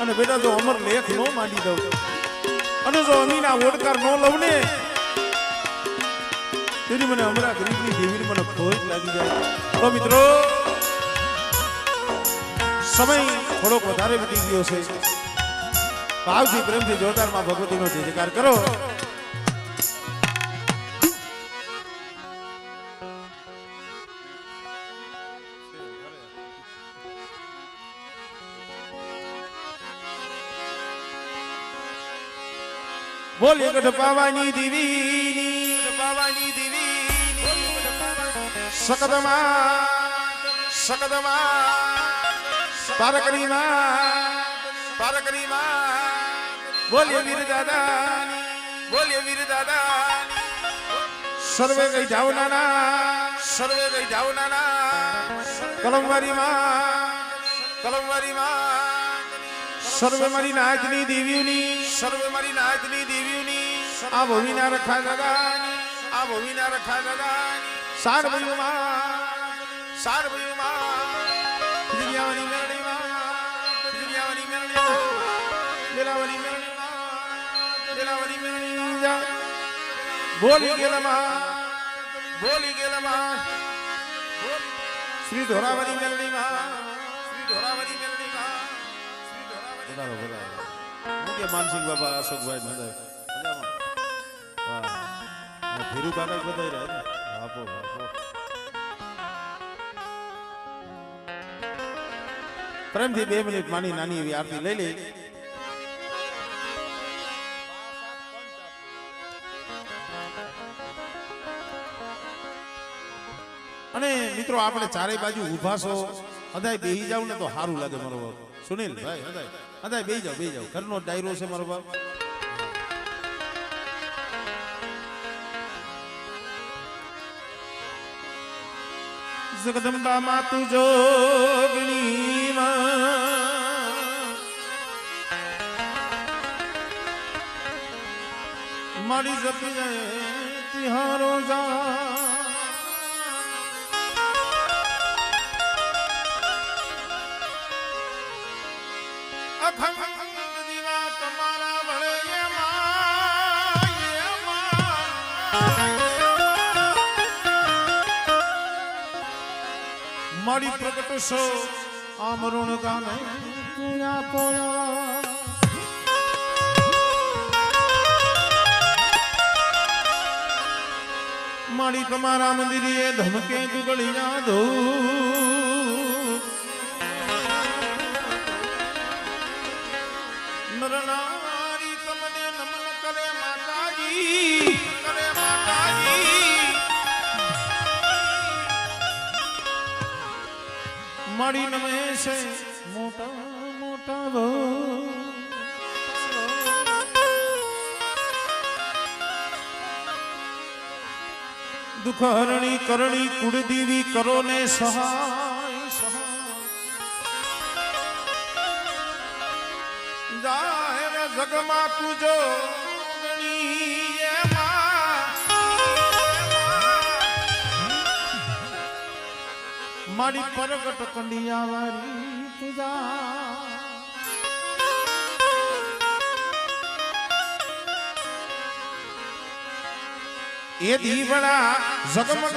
અને બેટા જો અમર લેખ નો માંડી દઉં અને જો અમીના ઓડકાર નો લઉં ને તેની મને હમણાં ગરીબની દેવીને મને ખોજ લાગી જાય. તો મિત્રો સમય થોડોક વધારે વીતી ગયો છે. ભાવથી પ્રેમથી જોરદારમાં ભગવતીનો જયકાર કરો. બોલીએ ગઢ પાવાની દેવીની સકદમાં પારકરી માં બોલીએ વીર દાદાની સર્વે ગઈ જાવનાના કલમવારી માં સર્વે મારી નાચની દેવીઓની આ ભૂમિના રખા દાદાની સાર ભયુમાં દિવ્યાવાની મેરણીમાં બોલી ગેલમાં શ્રી ધોરાવરી મેરણીમાં માનસિંહ બાબા અશોકભાઈ મજામાં ફેરુ કાકા બધાઈ રહ્યા ને આપો પ્રેમથી 2 મિનિટ માની નાની એવી આરતી લઈ લે. અને મિત્રો આપણે ચારે બાજુ ઊભા છો અદાય બેહી જાવ ને તો સારું લાગે મારો બાપ સુનિલ ભાઈ અદાય બેહી જાવ ઘરનો ડાયરો છે મારો બાપ. જગદંબા માતુ જોગણી મારી જપી તિહારો જા અખંડ દીવા તમારા ભળે મારી પ્રગટ સો આમરણ ગાને તુયા પોયા મારી તમારા મંદિરે ધમકે દુગળિયા દો નરનારી તમને નમન કરે માતાજી મારી નમે છે મોટા ભો દુઃખહરણી કરણી કુળદેવી કરો ને સહાય જાહેર જગમાં તુજો મારી પ્રગટ કંડિયા વારી પૂજા એ દીવડા જગમગ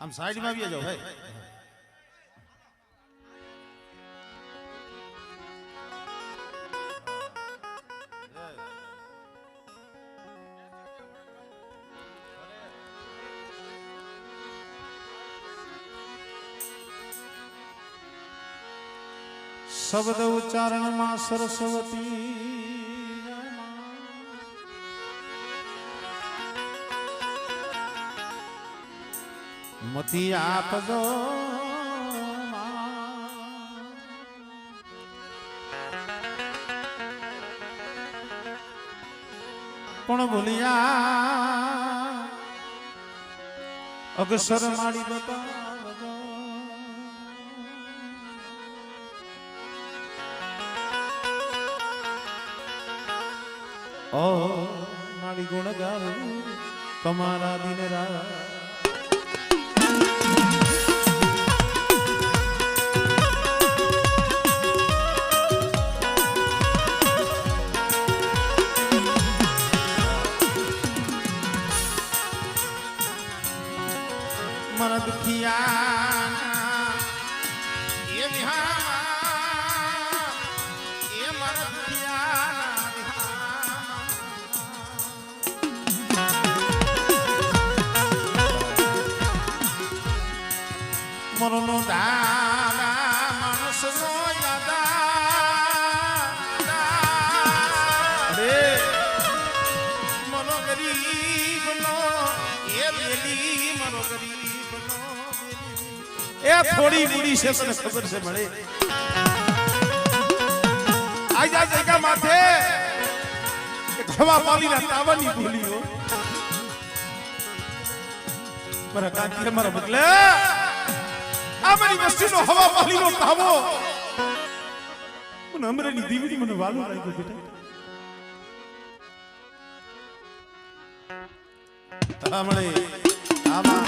આમ સાઈડમાં આવી જાઓ ભાઈ. શબ્દ ઉચ્ચારણમાં સરસ્વતી મતી આપજો પણ ભૂલિયા અક્ષર માડી બતાવજો. ઓ મારી ગુણ ગાવું તમારા દિન રાત. મન દુખિયા એ વિહાર એ મન દુખિયા મરનો દાદા માણસનો દાદા રે મનો ગરીબનો એ બેલી મનો ગરીબનો એ થોડી મૂડી છે તને ખબર છે મળે આજા જગ્યા માથે હવા પાલીના તાવાની બોલીઓ મારા કાંતિ મારા બદલે આ મારી વસ્તીનો હવા પાલીનો તાવો મને અમરેની દીવડી મને વાલું લાગ્યું બેટા. મળે આમાં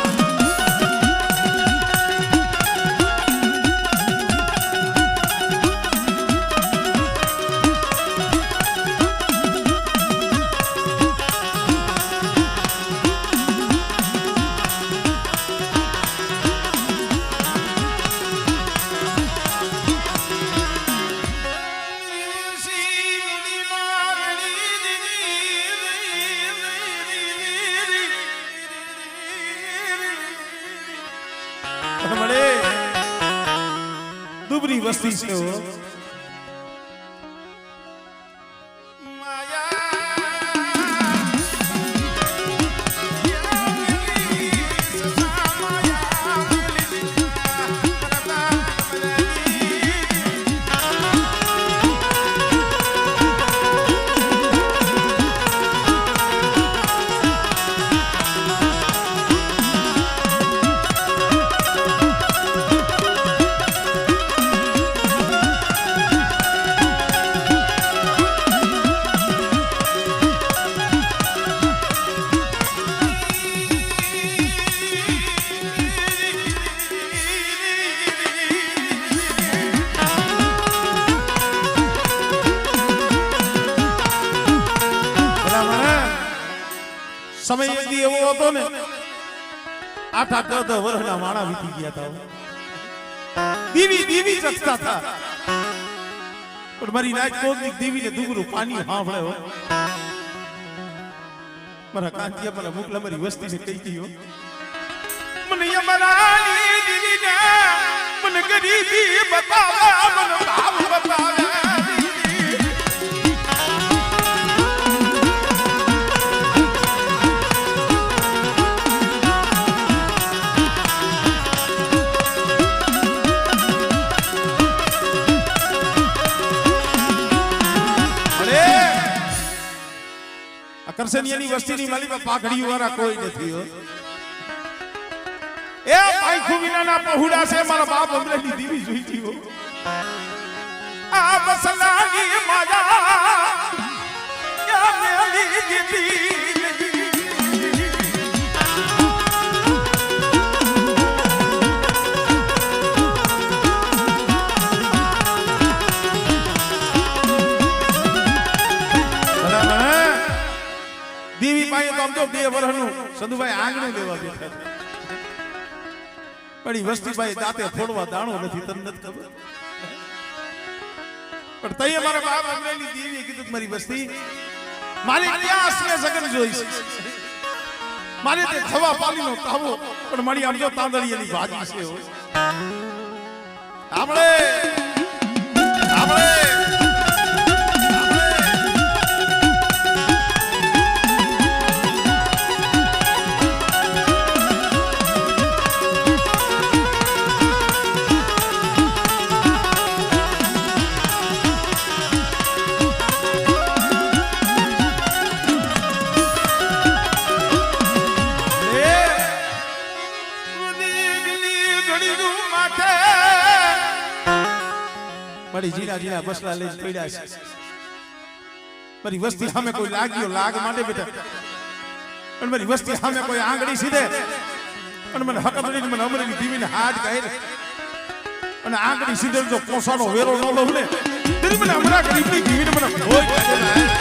દુબરી વસ્તી છે સમય એવો હતો ને 8-8 10 વર્ષના માણા વીતી ગયા હતા. દીવી દીવી ચકતા હતા પણ મારી નાચ કોદની દીવીને દુગરું પાણી હાંભળે હો મારા કાંતિયા મારા મુકલા મારી વસ્તીને કહી ગયો મને અમારાની દીવીને મને ગરીબી બતાવે મને ભાવ બતાવે. કરસનિયાની વસ્તીની માલીમાં પાઘડી વાળા કોઈ નથી હો. એ પાઈખુ વિનાના પહોળા છે મારા બાપ અમરેલી દીવી જોઈતી હો. આ બસલાની માયા મેલી દીધી દીવી પાસે તો આમ તો 2 વર્ષનું સંધુભાઈ આંગણું લેવા બેઠા મારી વસ્તીભાઈ દાંતે ફોડવા દાણો નથી, તમને નથી ખબર? પણ તઈ અમારા બાપ અમરેલી દેવીએ કીધું મારી વસ્તી મારે ક્યાં આસમે સગન જોઈશ, મારે તે ખવા પાલીનો તાવો, પણ મારી આમ જો તાંદળીયાની ભાજી છે. આપણે આપણે જીના જીના બસલા લઈને પડ્યા છે. મારી વસ્તી સામે કોઈ લાગ્યો લાગ માંડે બેટા, પણ મારી વસ્તી સામે કોઈ આંગળી સીધે અને મને હક મળીને મને અમરેલી દીવીને હાથ કહે અને આંગળી સીધે જો પોસાનો વેરો ન લઉં ને તેની મને હમણાં ગરીબની દીવીને મને ભોય કાઢે.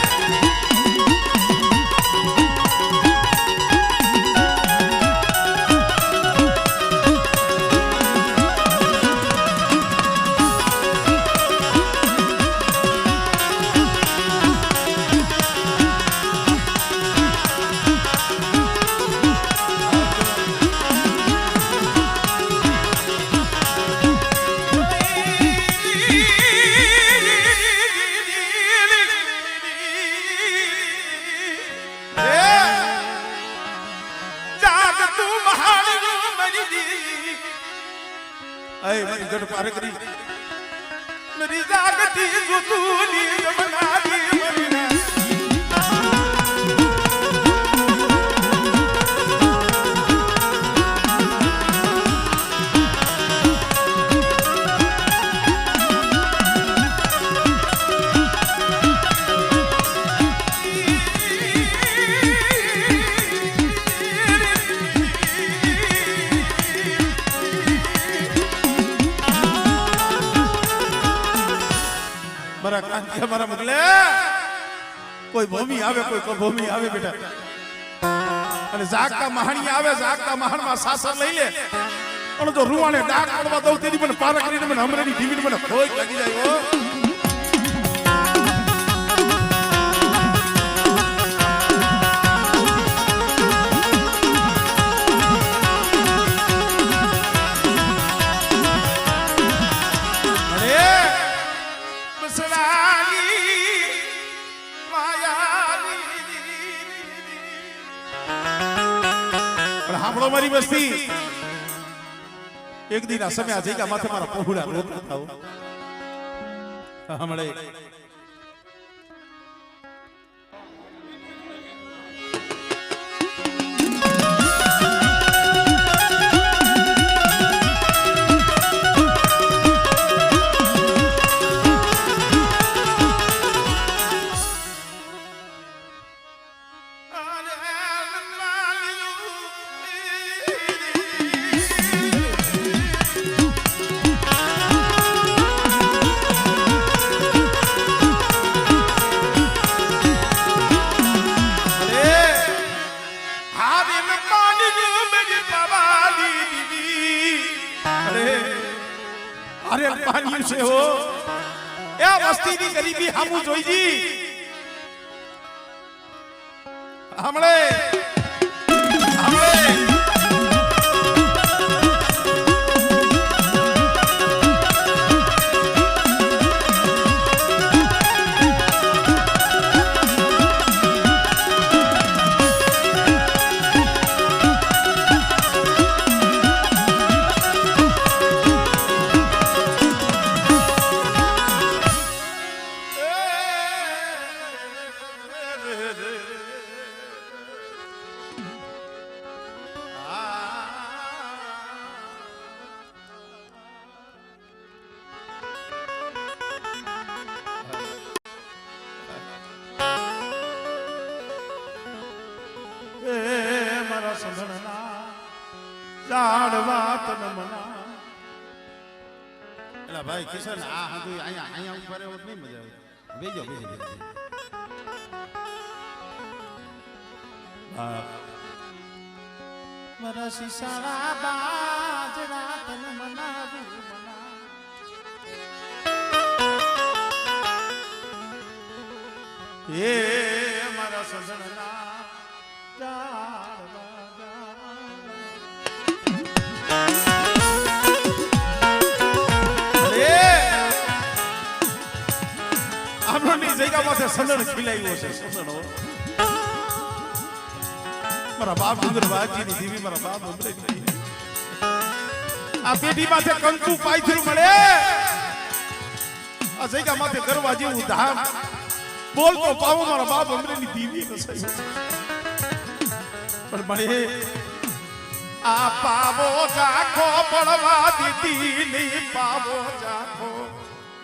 गढ़ पार करी मेरी जागती जो तूनी बना दी मदीना हमारा मतलब कोई भूमि आवे कोई भूमि आवे बेटा અને જાગતા મહાણી આવે જાગતા મહાણમાં સાસર લઈ લે અને જો રૂવાને ડાક પડવા દઉં તેની મને પાર કરીને મને અમરેની દીવીને મને ભોય લાગી જાય. મારી વસ્તી એક દિન આ સમય આ જગ્યા માથે મારા પહોળા રોગ થાવ હમણે છે હો એ વસ્તીની ગરીબી હામુ જોઈજી હમણે भाई किशन आ हदु आया आया ऊपर है नहीं मजा आवे बेजो मारा सीसाड़ा बाजरा એ મારા સસણના જાળવા આમની જગ્યામાં સનણ ખીલાયો છે સનણો મારા બાપ ડુંગરવાજી ની દેવી મારા બાપ અમરેલી આ પેઢી માથે કંકુ પાયથરું મળે આ જગ્યા માથે કરવા જેવું ધામ બોલતો પાવો મારા બાપ અમરેલી દેવી પણ મળે આ પાવો જાખો પડવા દીધી ની પાવો જાખો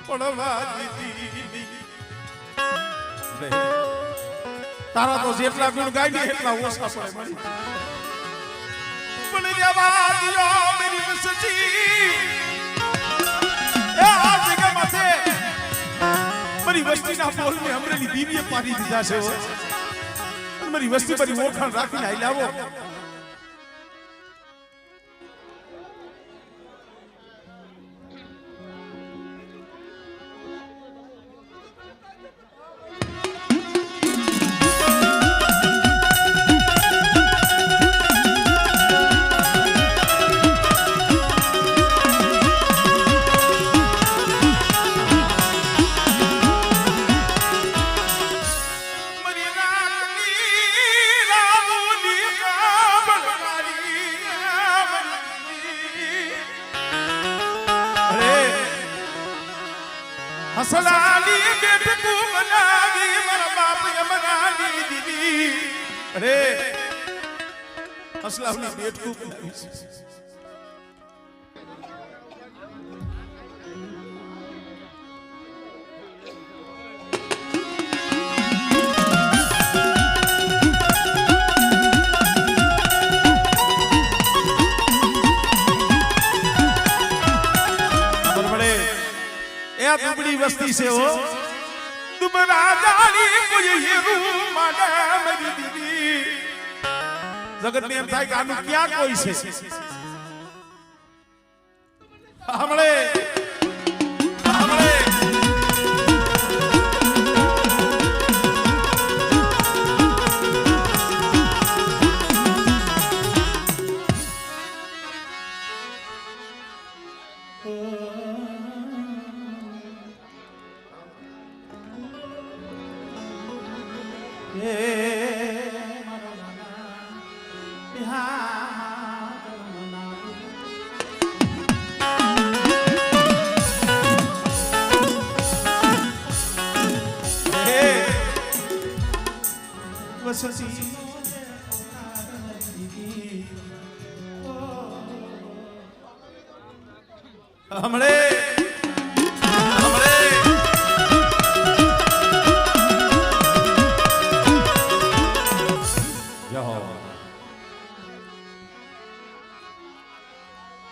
પડવા દીધી તારા તો જેટલા ગુણ ગાઈ એટલા ઓછા પડે મળી પણ જવા દિયો મેરી વસતી એ આ જગ્યા માથે મારી વસ્તીના બોલને અમરેલી દીવીએ પાડી દીધા છે મારી વસ્તી મારી ઓળખાણ રાખીને આઈ લાવો હસલાલી બેટકુ બનાવી મારા બાપ યમરાની દીદી અરે હસલાલી બેટકુ બનાવી दुबड़ी वस्ती से हो दुबरा जानी मुझे ये रूम माना मेरी दीदी जगत में एम થાય કે આનું ક્યાં કોઈ છે હમણે हमरे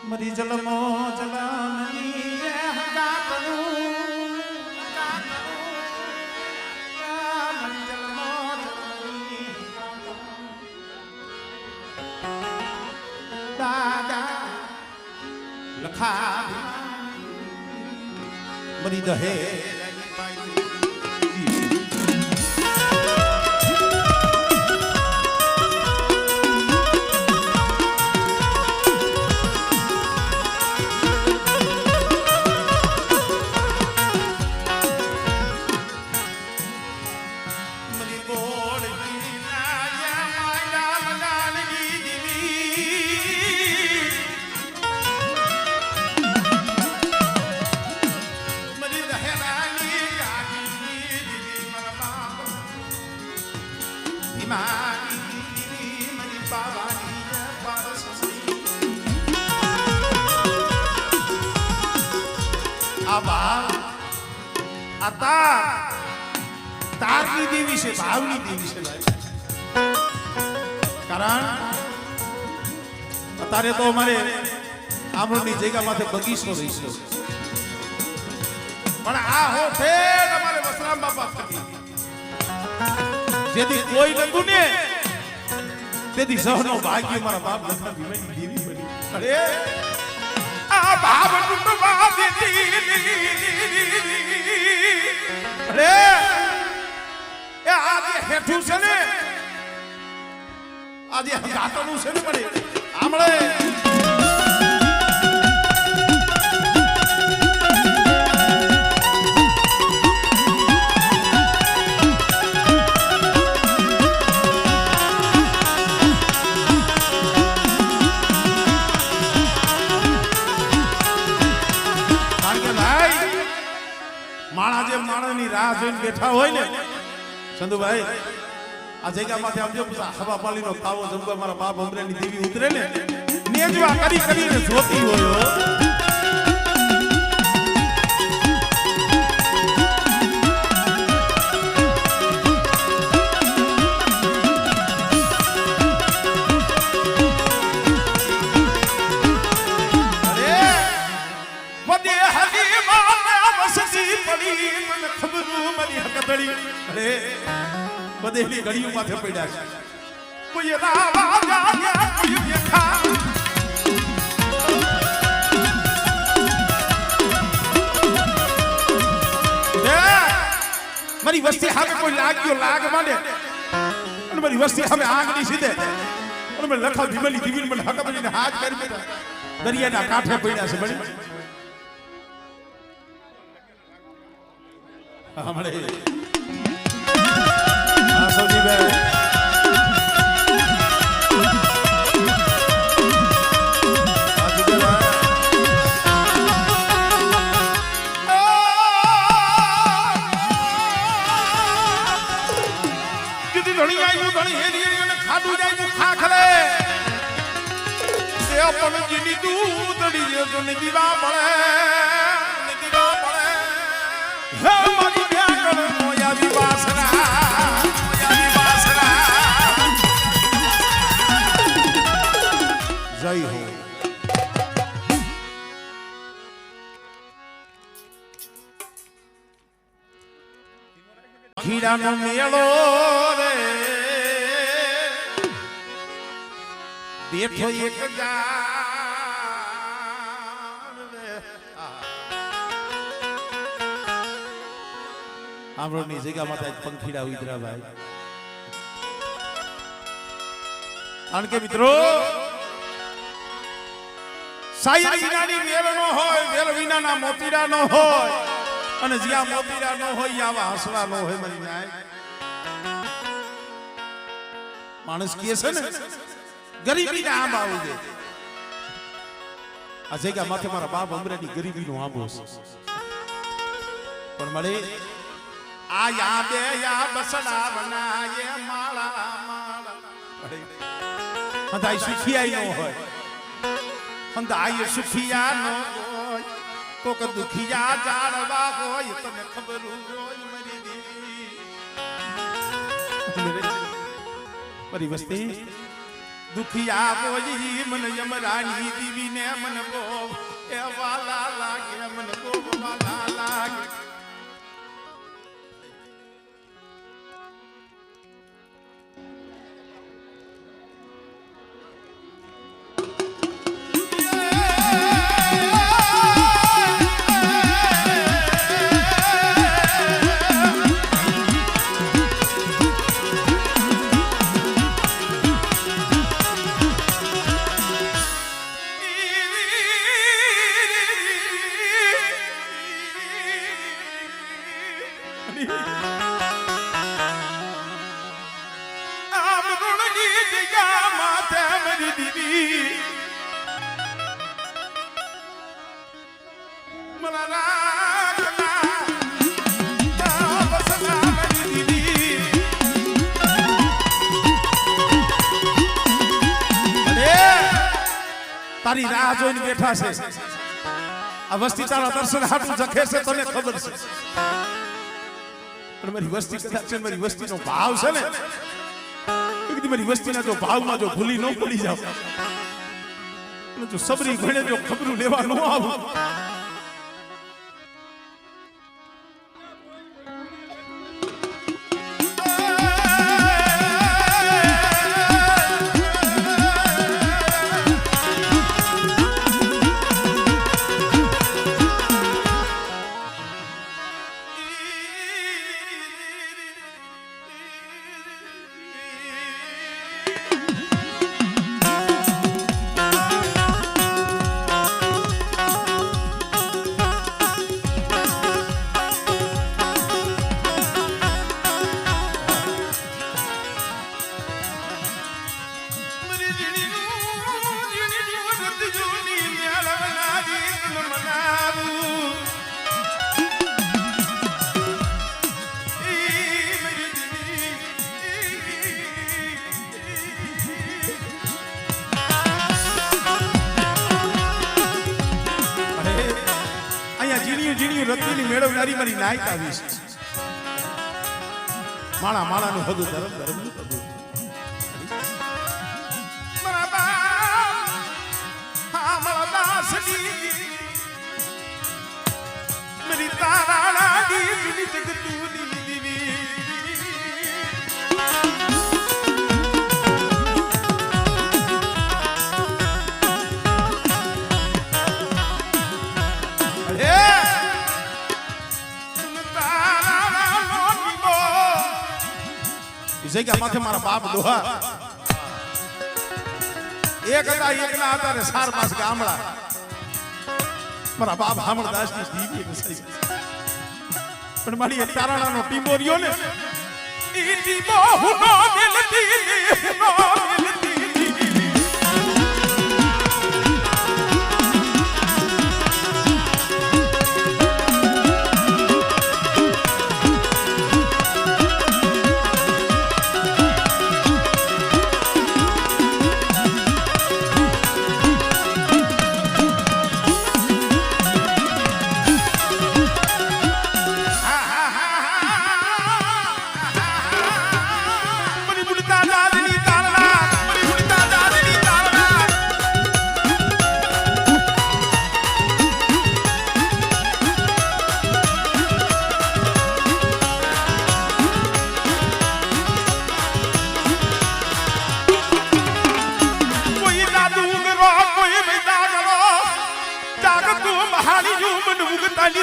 मरी जलमो जलामनी हगा करू मरी जलमो जलामनी दादा लखा मरी दहे तारनी देवी से भावनी देवी से कारण अतारे तो हमारे आमोनी जगह माथे बगीचो रहीशो पण आ हो फेर हमारे वसराम बाबा थकी जेदी कोई नतु ने तेदी सहनो भाग्य मारा बाप लखन भीमनी देवी बनी अरे आ भाव टुटवा देती अरे ए આજે હેઠું છે ને આજે ગાતનું છે ને પડે આમળે માણસની રાહ જોઈને બેઠા હોય ને સંધુભાઈ આ જગ્યામાંથી આવજો હવા પાલીનો તાવો જમવા મારા બાપ અમરેની દેવી ઉતરે ને નેજવા કરી કરીને જોતી હોય બધી ઘડીઓ માથે પડ્યા છે કોઈ રાવા જાગ્યા કોઈ બેઠા મારી વસ્તી સામે કોઈ લાગ્યો લાગ માંડે અને મારી વસ્તી સામે આગની સીધે અને મેં લખા ધીમેલી ધીમેલી મને હક બનીને હાથ કરી બેઠા દરિયાના કાંઠે પડ્યા છે બની હમણે દીવા પડે હે મારી વ્યાકર મોયા વિવાસરા જય હો ખીરાનો મેળો રે બેઠો એક આમરોની જગ્યામાં તો પંખીડા ઉતરા ભાઈ કારણ કે મિત્રો શાયર વિનાની વેલ નો હોય વેલ વિનાના મોતીડા નો હોય અને જ્યાં મોતીડા નો હોય આવા હસવા નો હોય મરી જાય માણસ કહે છે ને ગરીબી ના આંબ આવું છે આ જગ્યા માથે મારા બાપ અમરેની ગરીબી નો આંબો છે પણ મળે આયા બે યા બસડા બનાયે માળા માળા હંધાઈ સુખિયા નો હોય હંધાઈ સુખિયા નો હોય કોક દુખિયા જાળવા હોય તને ખબર હોય મરી દેવી મારી વસ્તી દુખિયા હોય મન યમરાણી દીવી ને મન બો એ વાલા લાગે મન બો વાલા લાગે તારી રાહ જોઈને બેઠા છે આ વસ્તી તારા દર્શન હાટું જખે છે તને ખબર છે પણ મારી વસ્તી કદાચ મારી વસ્તીનો ભાવ છે ને મારી વસ્તીના જો ભાવમાં જો ભૂલી ન પડી જાવ જો સબરી ઘણે જો ખબરું લેવા ન આવું રત્નની મેળવનારી મારી નાયક આવી છે. માળા માળાનું હદું ધર્મ ધર્મનું હદું. મારા બાપ હા મારા દાસની मेरी ताराना दीवी जगतूनी दीवी अरे तुम ताराना नोनी बो इसे क्या माथे मारा बाप दोहा एक હતા એકના હતા ને સાર પાસ ગામડા મારા બાપ હામળદાસ ની દીવી વસાઈ પણ મારી એક તારાણાનો ટીંબો રહ્યો ને ઈ ટીંબો હુનો મિલતી નો મિલતી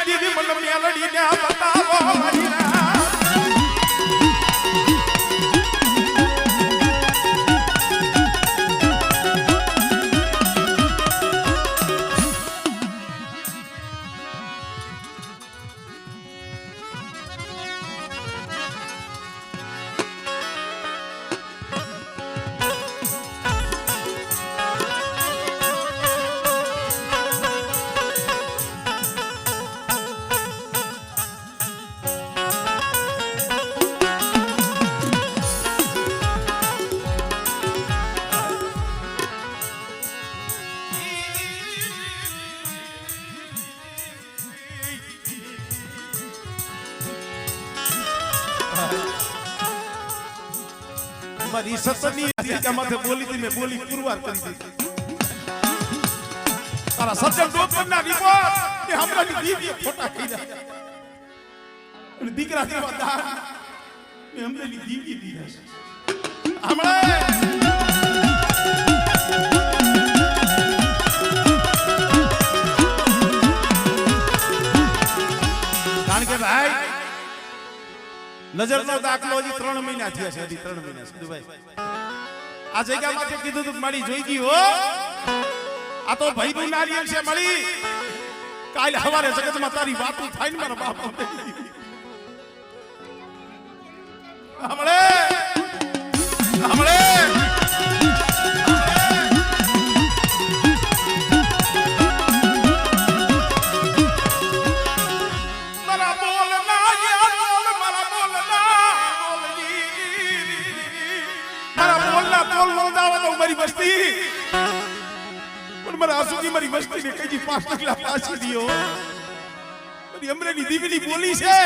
દીદી મને મેલડી ને બતાવો મારી મારી સતની આદિકા માથે બોલી તી મે બોલી પુરવાર કરી દીધી તારા સજ્જન ડોક્ટરના રિપોર્ટ કે હમણાંની દીવી ફોટા કીધા અને દીકરા જેવા દાન મે હમણાંની દીવી દીધા હમણાં કારણ કે ભાઈ નજરનો દાખલો હજી 3 મહિના થયા છે હજી 3 મહિના સિદ્ધુભાઈ આ જગ્યામાં કીધું તું મારી જોઈ ગઈ હો આ તો ભાઈનું નારિયેળ છે મળી કાલ હવારે જગતમાં તારી વાતો થાય ને મારા બાપ હમણે હમણે મારી મસ્તી પણ મારા આસુજી મારી મસ્તી ને કઈ 5 ટકલા પાછી દિયો મારી અમરેની દીકરી બોલી છે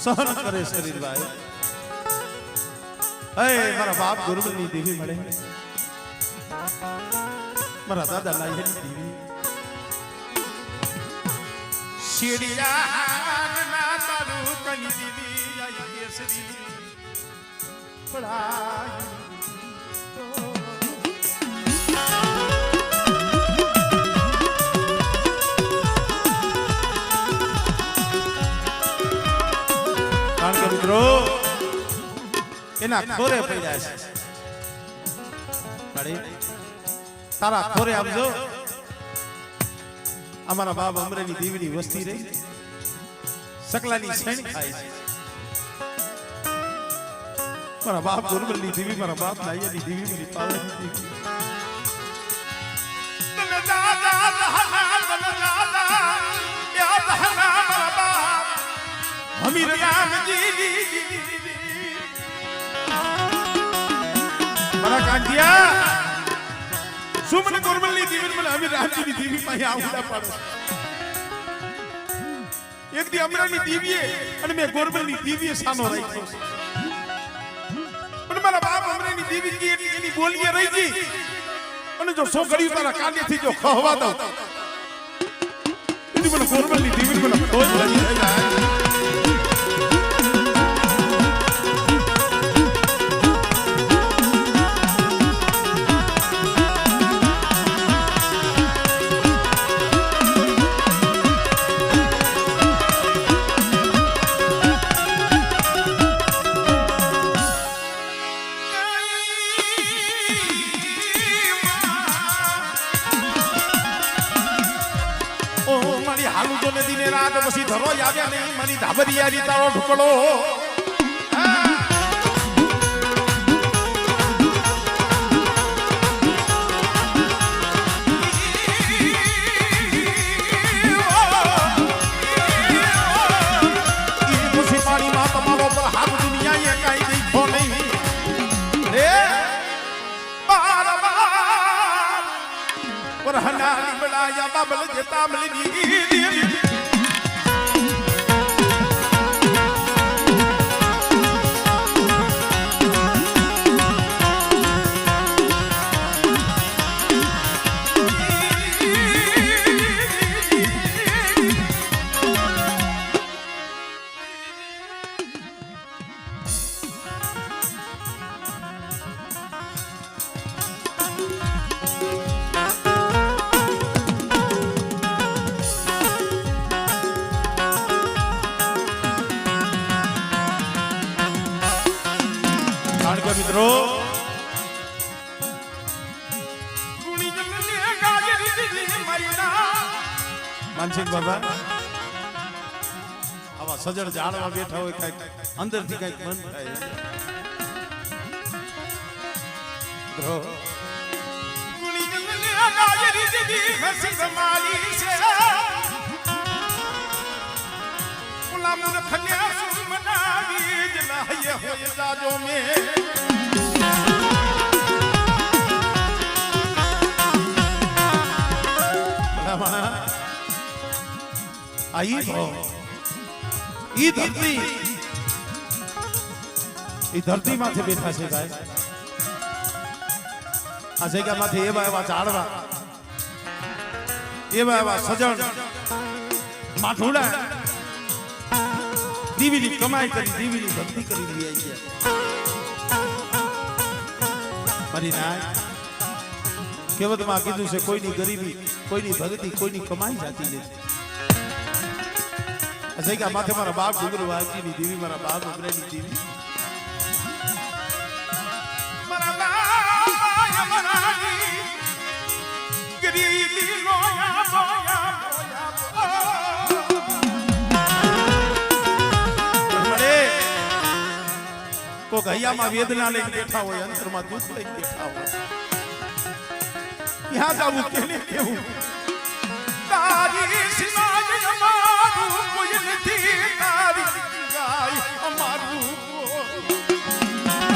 સહન કરે શરીરભાઈ હે મારા બાપ ગુરુની દેવી મળે મારા દાદા લાયની દેવી શિરિયા ના તારું કની દીદી આઈ કેસરી પડાય મિત્રો એના ખોરે પડ્યા છે તારા ખોરે આવજો અમારા બાપ અમરેની દેવીની વસ્તી રહી સકલાની સૈણ ખાય છે મારા બાપ ગુરબલની દેવી મારા બાપ લાયની દેવી મારી પાવરની દેવી તને દાદા મારા બાપ અમીર રામજી મારા કાંતિયા સુમન ગુરબલની દેવી મને અમીર રામજીની દેવી પાસે આવડા પાડો એક દી અમરાની દેવીએ અને મેં ગુરબલની દેવીએ સાનો રાખ્યો પણ મારા બાપ અમરાની દેવી કી એની બોલીએ રહી ગઈ અને જો સો ઘડી તારા કાનેથી જો ખહવા દઉં એની મને ગુરબલની દેવી મને કોઈ લઈ જાય પછી ધરો આવ્યા નહીં મારી ધાબરિયારી તારો ઢુકડો પછી પાણીમાં તમારો પર હાથ દુનિયા કઈ દેખો નહીં રે પર હનારી બડાયા બાબલ જેતા મલી મિત્રો માનસિંહ બાબા આવા સજળ ઝાડમાં બેઠા હોય કઈક અંદરથી કઈક મન થાય ધરતી માંથી બેઠા છે ભાઈ આ જગ્યામાંથી એવા એવા ઝાડવા એવા એવા સજણ માઠુડા દીવીની કમાઈ કરી દીવીની ભક્તિ કરી લઈ ગયા મારી નાય કેવતમાં કીધું છે કોઈની ગરીબી કોઈની ભક્તિ કોઈની કમાઈ જાતી નથી જગ્યા માથે મારા બાપ ડુંગર વાલજીની દેવી મારા બાપ ઉમરેની દેવી મારા બાપ ગરીબી લોયા બોયા કો ગૈયામાં વેદના લઈને બેઠા હોય અંતરમાં દુઃખ લઈને બેઠા હોય ક્યાં જાવું કેને કેવું તારી સિવાય અમારું કોઈ નથી તારી ગાય અમારું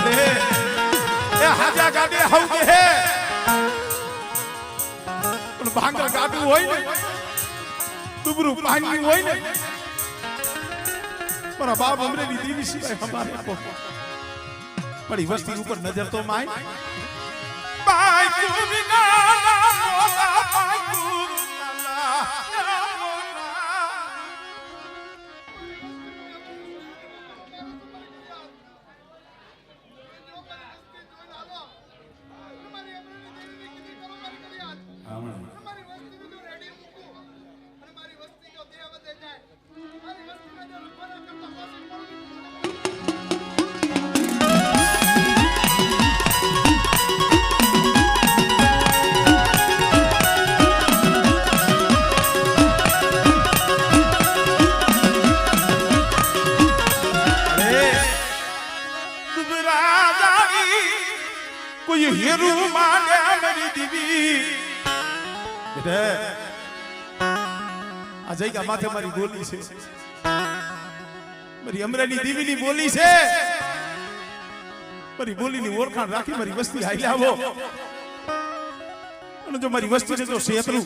લે એ હાજા ગાડે હવ કે હે પણ ભાંગર ગાડું હોય ને દુબરું પાણી હોય ને મારા બાપ અમરેલી દેવી સિવાય અમારે પડી વસ્તી ઉપર નજર તો માય બાય તું વિના મોલા પાકુ કોઈ હીરું માંગે મારી દીવી આ જગ્યા માથે મારી બોલી છે મારી અમરેલી દીવીની બોલી છે મારી બોલીની ઓળખાણ રાખી મારી વસ્તી હાઈ આવો અને જો મારી વસ્તીને જો શેતરું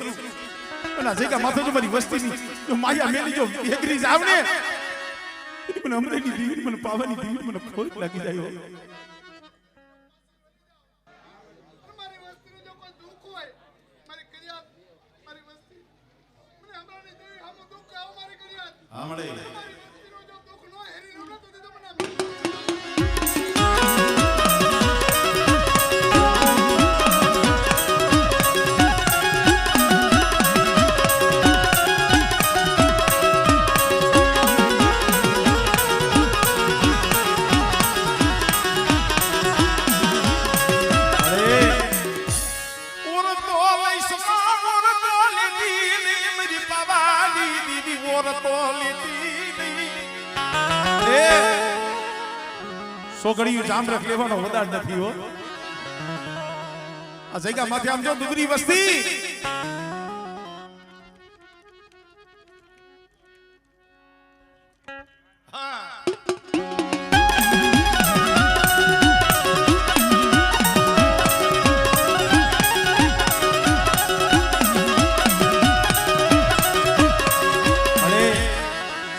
અને આ જગ્યા માથે જો મારી વસ્તીની જો માયા મેલી જો એગ્રી જાવ ને મને અમરેલી દીવી મને પાવાની દીવી મને ખોટ લાગી જાય આમળે સોગડીયું જામ રખ લેવાનો વધાર નથી હો આ જગ્યા માથે આમ જો ડુગરી વસ્તી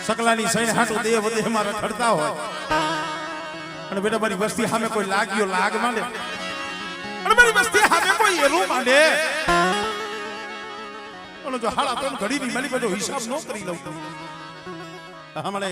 સકલાની સૈન હાટુ દેવ દેહ મારા ખડતા હોય અને બેટા મારી વસ્તી સામે કોઈ લાગ્યો લાગ માંડે અને મારી વસ્તી સામે કોઈ એરું માંડે અને જો હાડા ત્રણ ઘડીની મારી બધો હિસાબ ન કરી લઉં તો હમણે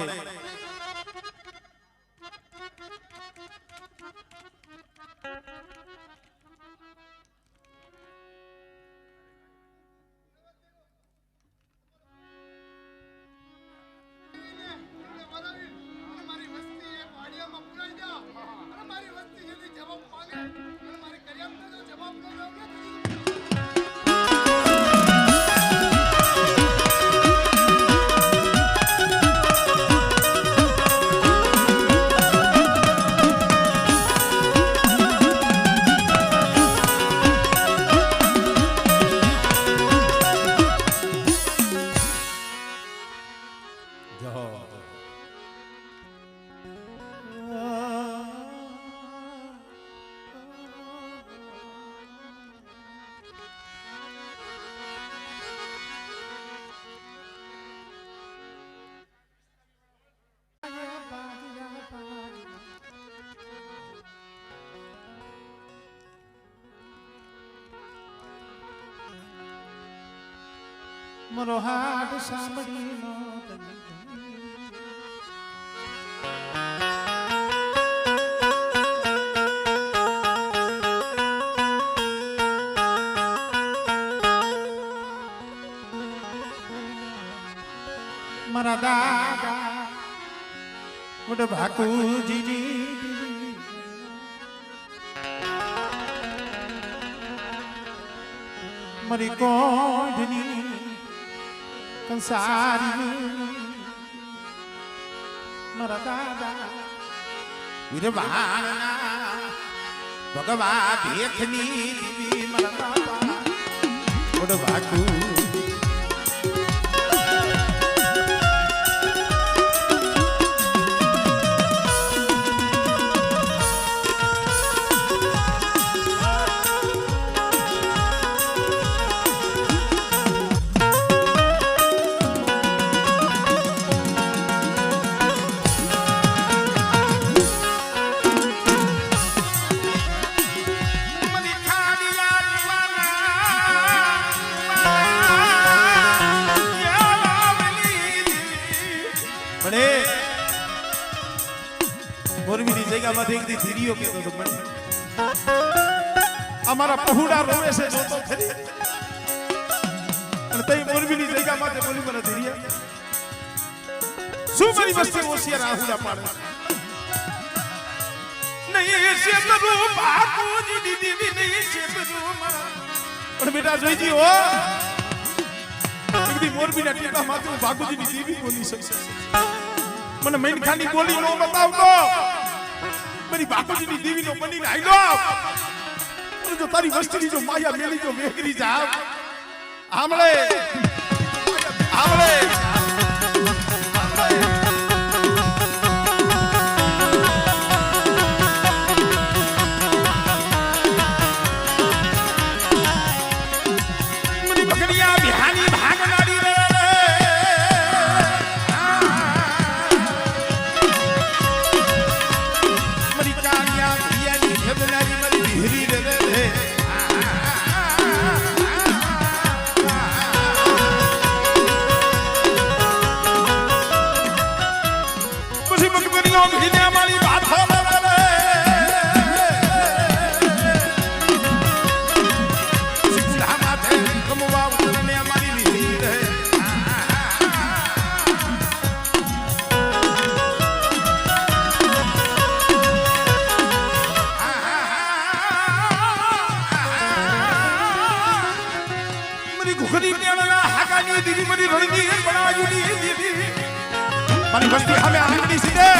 મારો હાથ સાંભળી નો મારા દાદા મોટે ભાકુજી મારી કોઢની કંસારી મારા દાદા વીરવાણા ભગવા દેખની દીવી મારા બાપા મોટે ભાકુ મોરબીની જગ્યામાં એક દી ધીરીઓ કહેતો હતો મને અમારા પહુડા રોવે છે જોતો ખરી અને તઈ મોરબીની જગ્યામાં બોલી મને ધીરિયા શું મારી વસ્તી ઓસિયા રાહુડા પાડે નહીં છે બરું બાપુજી દીદી નહીં છે બરું પણ બેટા જોઈજી હો એકદી મોરબીના ટીપા માથે હું ભાગુજીની દેવી બોલી શકશે મને મૈનખાની બોલી નો બતાવતો મારી ભાગુજીની દેવીનો બનીને આઈલો જો તારી વસ્તીની જો માયા મેલી જો વેગરી જાવ આમળે આમળે મારી વસ્તી હવે આંગળી સીધે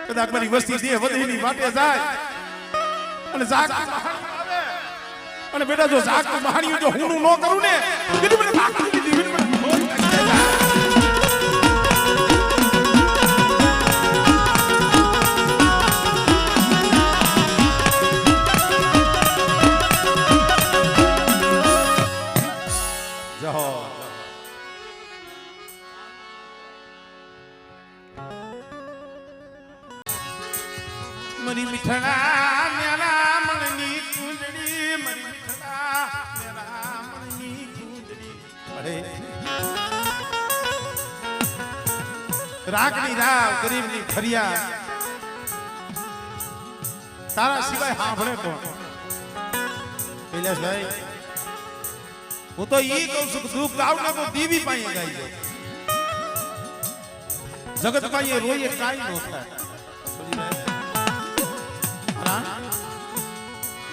કદાચ મારી વસ્તી દેહ વધીની વાટે જાય અને જાગ અને બેટા જો જાગ તો મહાણીઓ જો હું ન કરું ને કીધું મને ભાગતી દીવી મને મરી મીઠડા મેરા મનની કુંજડી મરી મીઠડા મેરા મનની કુંજડી અરે રાગની રાવ ગરીબની ફરિયાદ તારા સિવાય સાંભળે કોણ કૈલાસભાઈ હું તો ઈ કહું છું કે દુઃખ આવને તો દેવી પાસે ગાઈ જાય જગત પાસે રોઈએ કાઈ ન થાય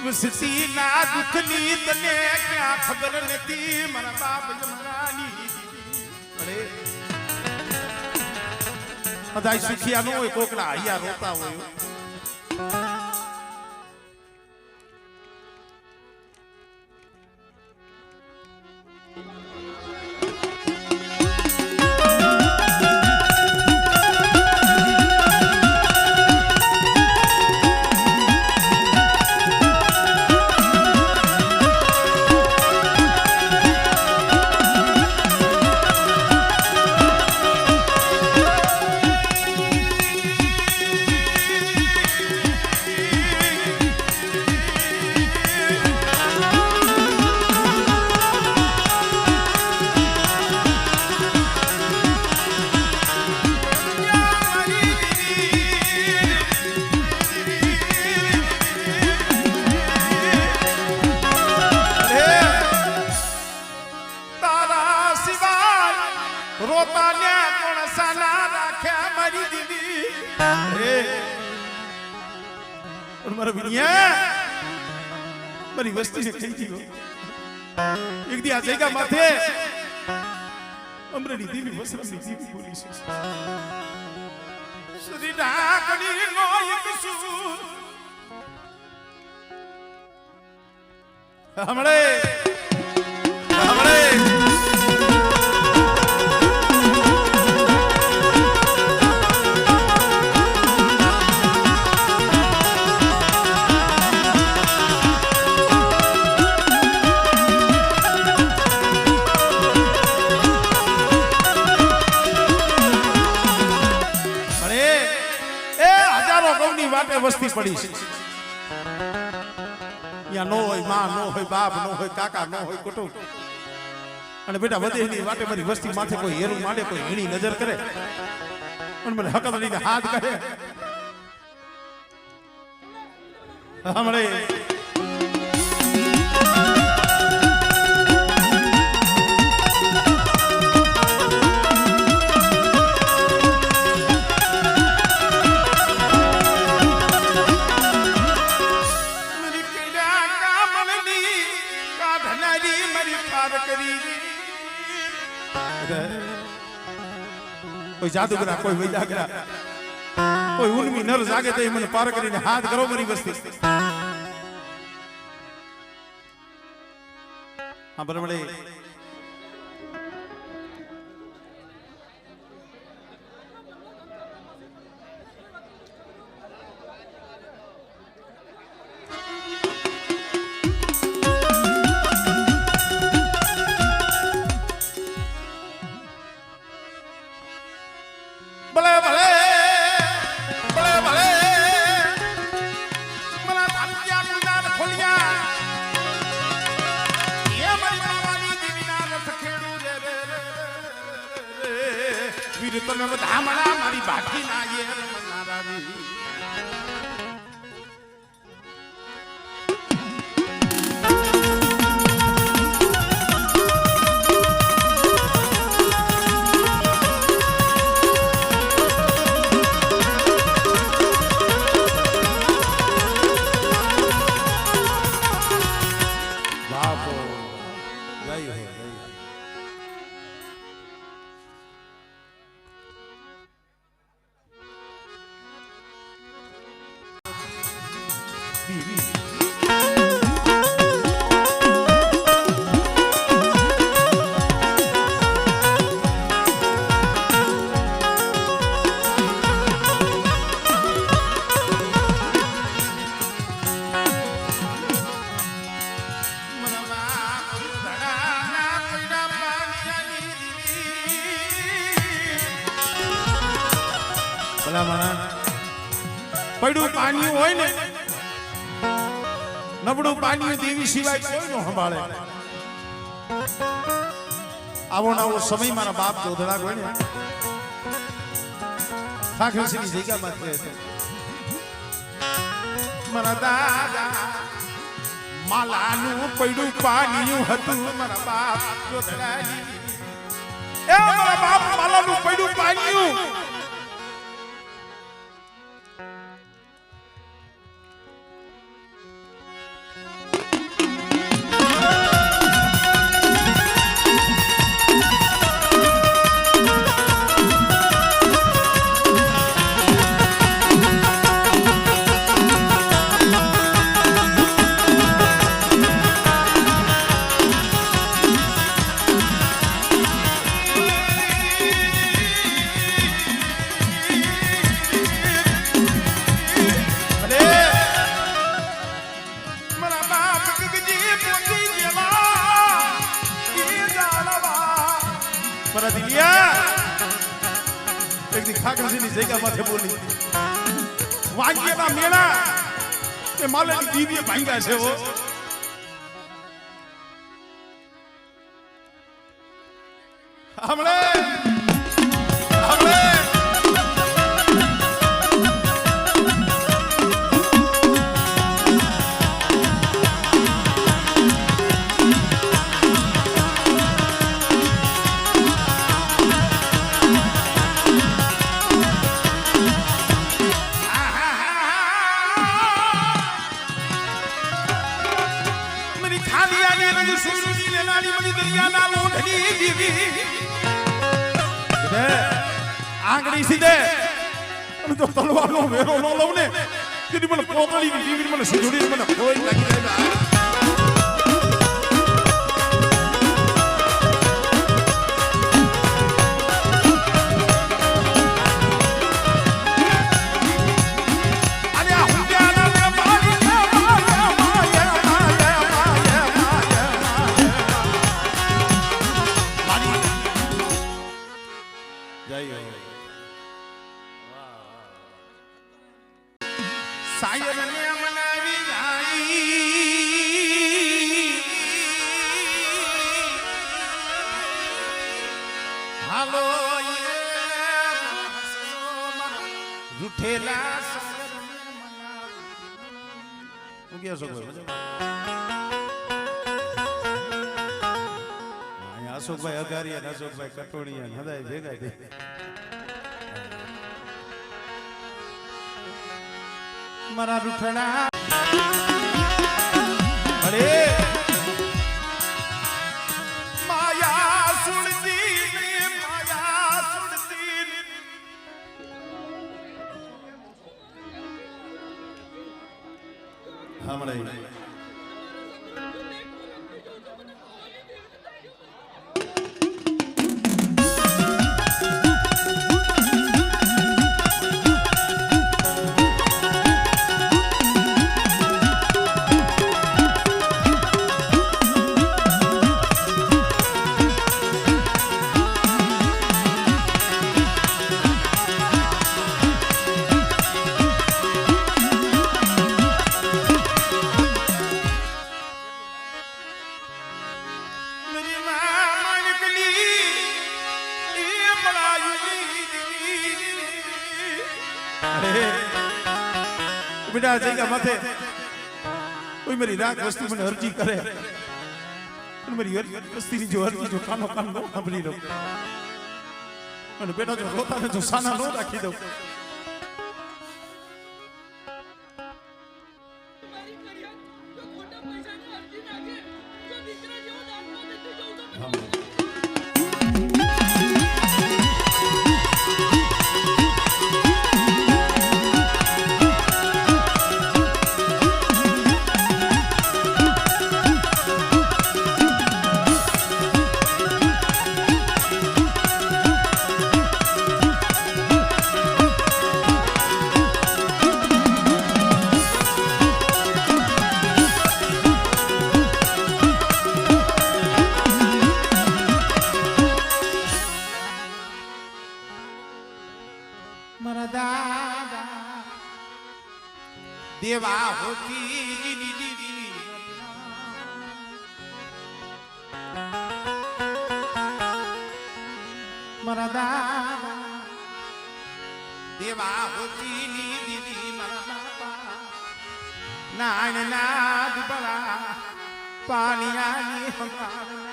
વસતીના દુઃખની તને ક્યાં ખબર નથી મારા બાપ જમરાની અરે બધાય સુખિયા ન હોય કોકના હૈયા રોતા હોય મારી વસ્તી ને કહી દીધો એક દી આ જગ્યા માથે અમરેલી દેવી વસરાની દેવી બોલી છે શ્રી ડાકણી નો એક સુર હમણે હમણે વસ્તી પડી છે ત્યાં નો હોય માં નો હોય બાપ નો હોય કાકા નો હોય કુટુંબ અને બેટા વધેની વાટે મારી વસ્તી માથે કોઈ હેરું માંડે કોઈ હીણી નજર કરે અને મને હકત લઈને હાથ કરે હમણે કોઈ જાદુગરા કોઈ વૈદાગરા કોઈ ઉન્મી નર જાગે તો મને પાર કરીને હાથ કરો મારી વસ્તી હા બરાબર તમે બધા મારી બાકી ના એ પડ્યું પાણી હોય ને નબળું પાણી દેવી સિવાય કોઈ નો સંભાળે આવો નવો સમય મારા બાપ જોધડા હોય ને ઠાકરસિંહની જગ્યામાં છે મારા દાદા માલાનું પડ્યું પાણી હતું મારા બાપ જોધડાની એ મારા બાપ માલાનું પડ્યું પાણી ઠાકરસિંહની જગ્યામાંથી બોલી વાગ્યના મેળા એ માલાની દીવીએ ભાંગ્યા છે હો હમણે આંગળી સીધે અને જો તલવારનો વેરો ન લઉં ને તેથી મને પોતળીની ટીવી મને સીધુડી મને કોઈ લાગી જાય હાલો રૂઠેલા હું કે અશોકભાઈ અગારિયા અશોકભાઈ કટોડિયા હદાય ભેગા થઈ મારા રૂઠડા અરે માયા સુણતી હમણાં बेटा जाएगा माथे कोई मेरी राग वस्ती में अर्जी करे मेरी वस्ती की जो अर्जी जो कानो कान नो अपनी रो और बेटा जो रोता है जो साना नो रखी दो देवा होती मरा दादा देवा होती दीदी मरा बापा नान नाद बड़ा पानी आनी हमारा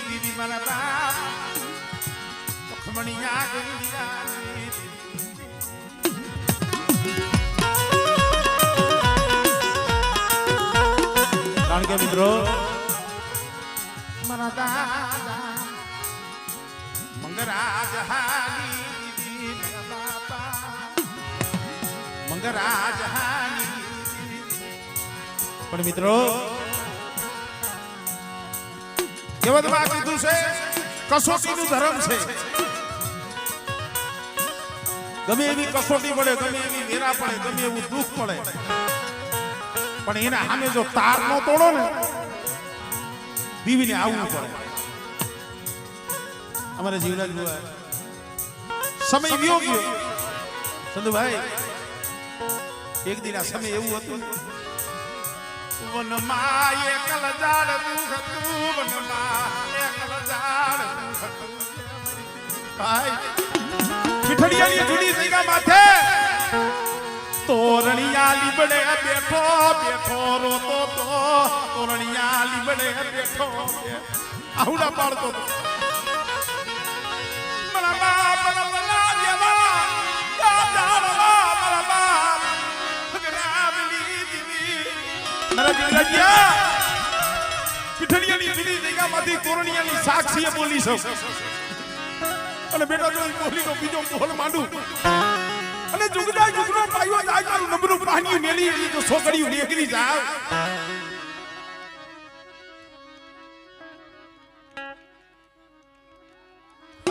दीदी मरा बाप लक्ष्मणिया गंदिया કારણ કે મિત્રો મરા દાદા મંગરાજ હાલી દીદી મરા બાપા મંગરાજ હાલી પણ મિત્રો કેવદમાં કીધું છે કસોટીનું ધર્મ છે ગમે એવી કસોટી પડે ગમે એવી વેરા પડે ગમે એવું દુઃખ પડે પણ એના સામે જો તાર નો તોડો ને દીવીને આવવું પડે અમારે જીવરાજ બુઆ સમય વિયો ગયો સંધુભાઈ એક દિન આ સમય એવું હતું વનમાં એકલ ઝાડ હતું વનમાં એકલ ઝાડ હતું ભાઈ પીઠડિયાની જુડી જગ્યા માથે તોરણિયા લીબડે બેઠો બેઠો રોતો તો તોરણિયા લીબડે બેઠો આહુડા પાડતો તો મારા બાપ મારા દેવા દાદા મારા બાપ ગરાબલી દીવી મારા જીવરાજ્યા પીઠડિયાની જુદી જગ્યામાંથી તોરણિયાની સાક્ષીએ બોલી છો અને બેટા જો બોલીનો બીજો બોલ માંડું અને જુગડા જુગડો પાયો જાય મારું નબરું પાણી મેલી એની તો છોકરીઓ નીકળી જાવ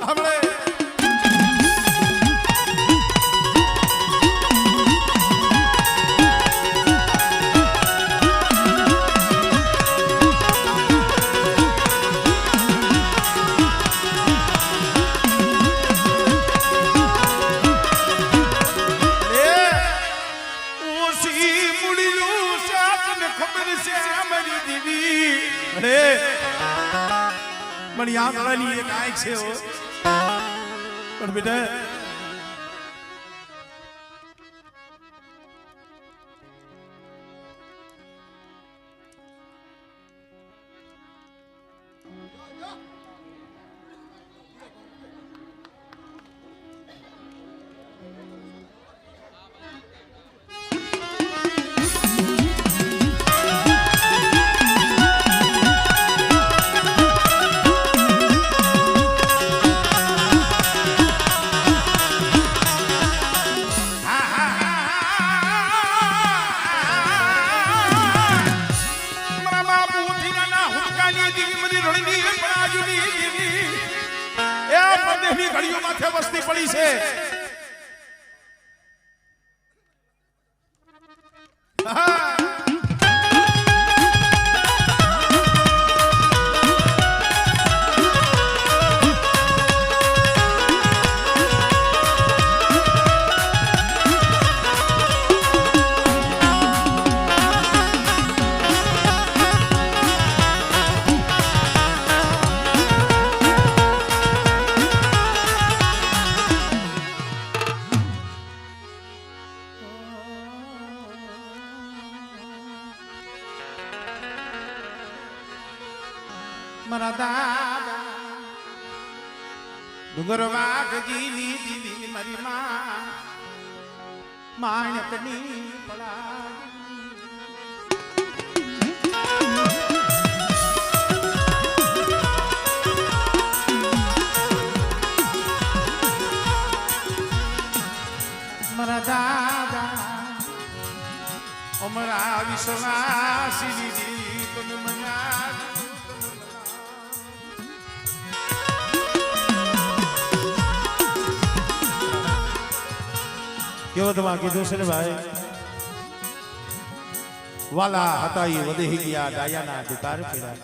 આપણે પણ યાદ રહેલી એક આંખ છે હો પણ બેટા ઘડીઓ માથે વસ્તી પડી છે મારા દાદા ડુંગર વાઘજીની દીદી મારી માં માણકની પડા મારા દાદા અમારા વિશ્વાસી દીદી તમે મના કેવો તમારે કીધું છે ને ભાઈ વાલા હતા એ વધે ગયા ડાયાના દુકાર પીડા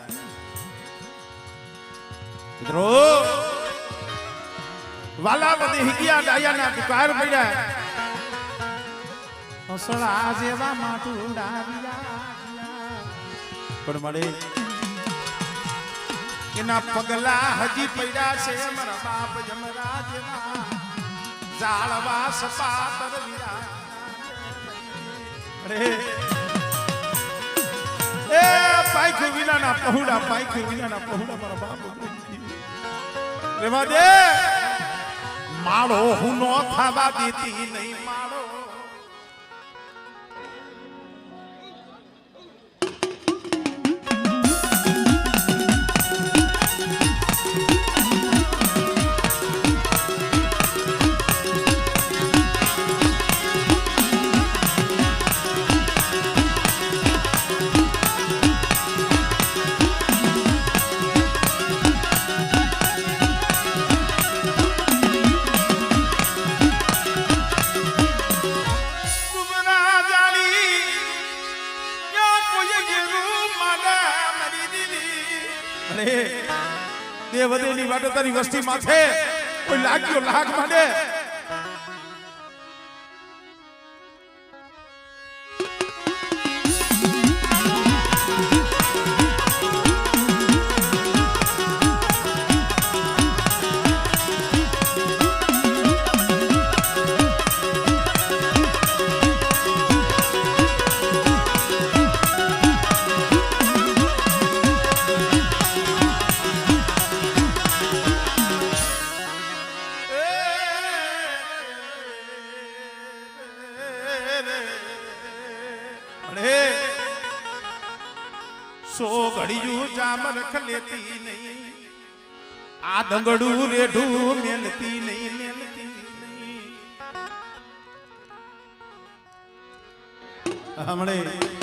મિત્રો વાલા વધે ગયા ડાયાના દુકાર પીડા હસળા જેવા માટું ડાવ્યા પણ મળે એના પગલા હજી પડ્યા છે મારા બાપ જમરા જેવા જાળવા સપાતર વિરા અરે એ પાઈખું વિનાના પહોળા મારા બાપ રેવા દે માળો હું નો થાવા દેતી નહીં માળો દેવદેની વાટો તારી વસ્તી માથે કોઈ લાગ્યો લાગ માંડે સો ઘડીયું જામ રખ લેતી નહીં આ દંગડું રેઢું મેલતી નહીં હમણે